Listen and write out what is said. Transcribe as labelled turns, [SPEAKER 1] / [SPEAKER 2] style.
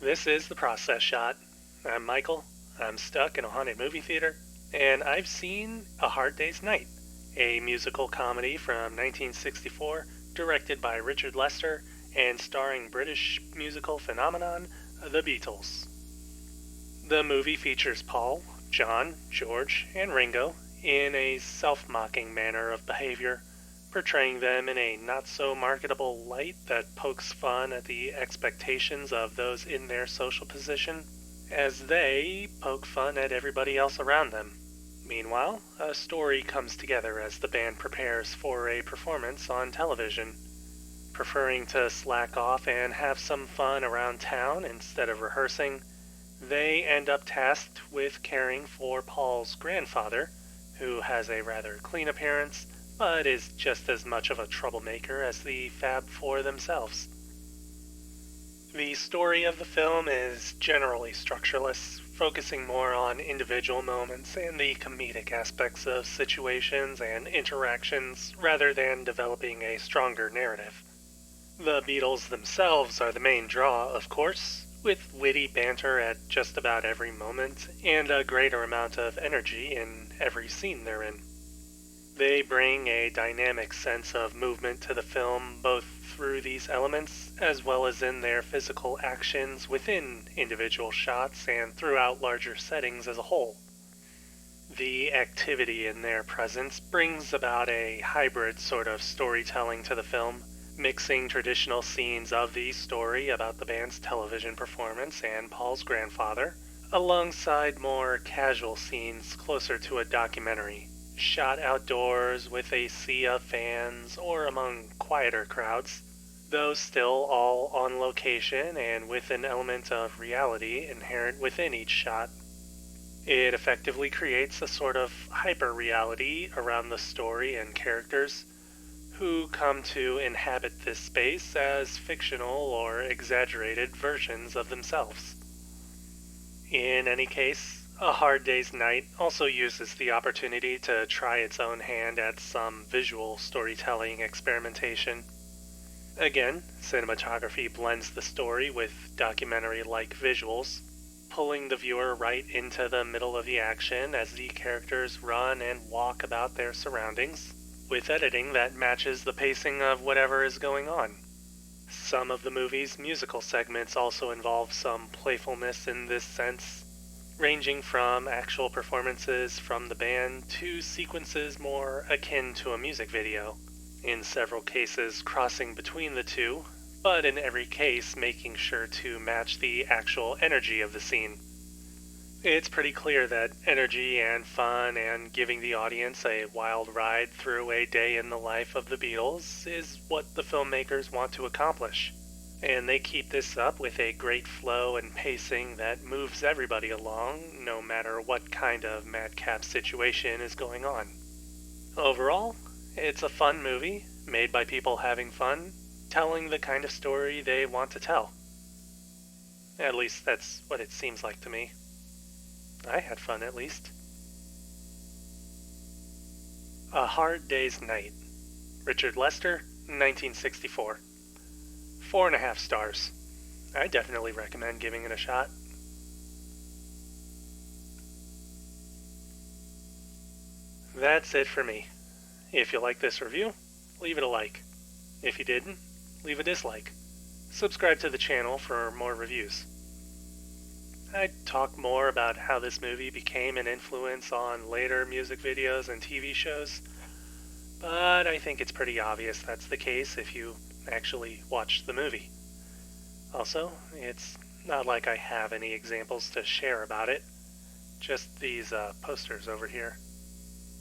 [SPEAKER 1] This is The Process Shot. I'm Michael. I'm stuck in a haunted movie theater, and I've seen A Hard Day's Night, a musical comedy from 1964 directed by Richard Lester and starring British musical phenomenon The Beatles. The movie features Paul, John, George, and Ringo in a self mocking manner of behavior, portraying them in a not so marketable light that pokes fun at the expectations of those in their social position, as they poke fun at everybody else around them. Meanwhile, a story comes together as the band prepares for a performance on television. Preferring to slack off and have some fun around town instead of rehearsing, they end up tasked with caring for Paul's grandfather, who has a rather clean appearance but is just as much of a troublemaker as the Fab Four themselves. The story of the film is generally structureless, focusing more on individual moments and the comedic aspects of situations and interactions rather than developing a stronger narrative. The Beatles themselves are the main draw, of course, with witty banter at just about every moment and a greater amount of energy in every scene they're in. They bring a dynamic sense of movement to the film both through these elements as well as in their physical actions within individual shots and throughout larger settings as a whole. The activity in their presence brings about a hybrid sort of storytelling to the film, mixing traditional scenes of the story about the band's television performance and Paul's grandfather, alongside more casual scenes closer to a documentary, shot outdoors with a sea of fans or among quieter crowds, though still all on location and with an element of reality inherent within each shot. It effectively creates a sort of hyper-reality around the story and characters, who come to inhabit this space as fictional or exaggerated versions of themselves. In any case, A Hard Day's Night also uses the opportunity to try its own hand at some visual storytelling experimentation. Again, cinematography blends the story with documentary-like visuals, pulling the viewer right into the middle of the action as the characters run and walk about their surroundings, with editing that matches the pacing of whatever is going on. Some of the movie's musical segments also involve some playfulness in this sense, ranging from actual performances from the band to sequences more akin to a music video, in several cases crossing between the two, but in every case making sure to match the actual energy of the scene. It's pretty clear that energy and fun and giving the audience a wild ride through a day in the life of the Beatles is what the filmmakers want to accomplish. And they keep this up with a great flow and pacing that moves everybody along, no matter what kind of madcap situation is going on. Overall, it's a fun movie, made by people having fun, telling the kind of story they want to tell. At least that's what it seems like to me. I had fun, at least. A Hard Day's Night. Richard Lester, 1964. 4.5 stars. I definitely recommend giving it a shot. That's it for me. If you like this review, leave it a like. If you didn't, leave a dislike. Subscribe to the channel for more reviews. I'd talk more about how this movie became an influence on later music videos and TV shows, but I think it's pretty obvious that's the case if you actually watched the movie. Also, it's not like I have any examples to share about it, just these posters over here.